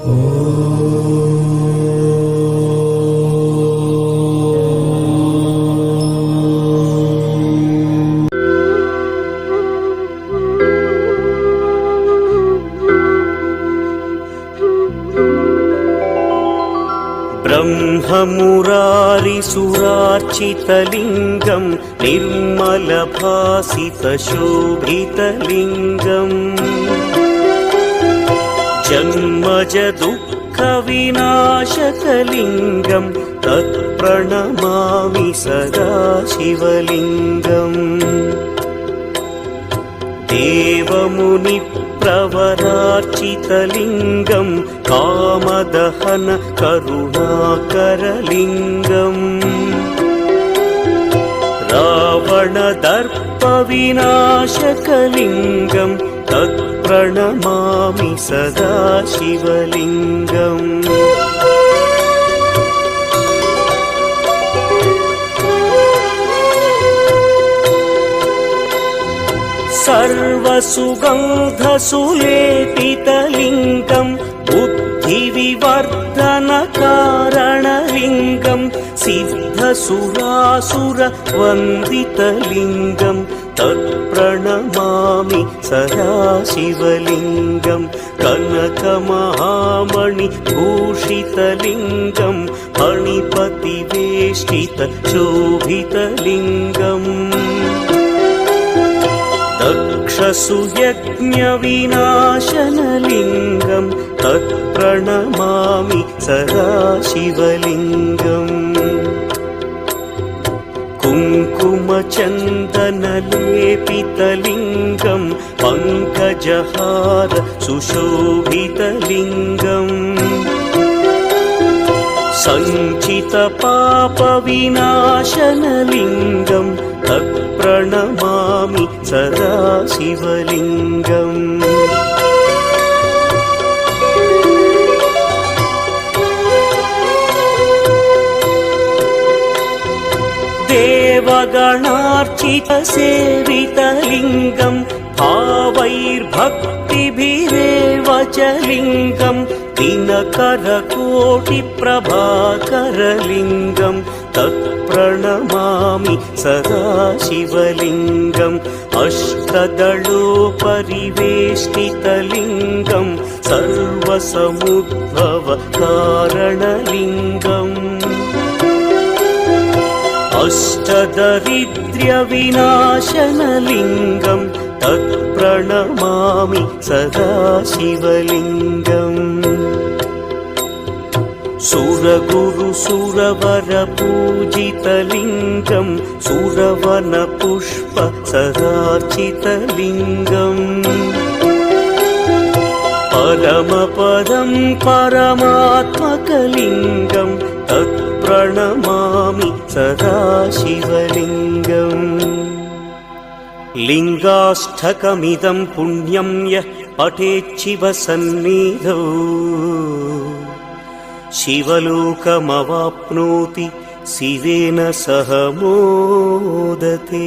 ब्रह्ममुरारिसुरार्चितलिङ्गं निर्मलभासितशोभितलिङ्गम् जन्मजदुःखविनाशकलिङ्गं तत्प्रणमामि सदा शिवलिङ्गम् देवमुनिप्रवरार्चितलिङ्गं कामदहन करुणाकरलिङ्गम् रावणदर्पविनाशकलिङ्गं तत्प्रणमामि सदा शिवलिङ्गम् सर्वसुगन्धसुलेपितलिङ्गं बुद्धिविवर्धनकारणलिङ्गं सिद्धसुरासुरवन्दितलिङ्गं तत्प्रणमामि सदा शिवलिङ्गं कनकमहामणिभूषितलिङ्गं मणिपतिवेष्टितशोभितलिङ्गम् दक्षसुयज्ञविनाशनलिङ्गं तत्प्रणमामि सदा शिवलिङ्गम् कुङ्कुमचन्दनलेपितलिङ्गं पङ्कजहार सुशोभितलिङ्गम् सञ्चितपापविनाशनलिङ्गं तत्प्रणमामि सदा शिवलिङ्गम् देवगणार्चितसेवितलिङ्गं भावैर्भक्तिभिरेव च लिङ्गं दिनकरकोटिप्रभाकरलिङ्गं तत्प्रणमामि सदा शिवलिङ्गम् अष्टदलोपरिवेष्टितलिङ्गं सर्वसमुद्भवकारणलिङ्गम् अष्टदरिद्र्यविनाशनलिङ्गं तत्प्रणमामि सदा शिवलिङ्गम् सुरगुरुसुरवरपूजितलिङ्गं सुरवनपुष्पसदार्चितलिङ्गम् परमपदं परमात्मकलिङ्गं तत्प्रणमामि सदा शिवलिङ्गम् लिङ्गाष्टकमिदं पुण्यं यः पठेच्छिवसन्निधौ शिवलोकमवाप्नोति शिवेन सह मोदते।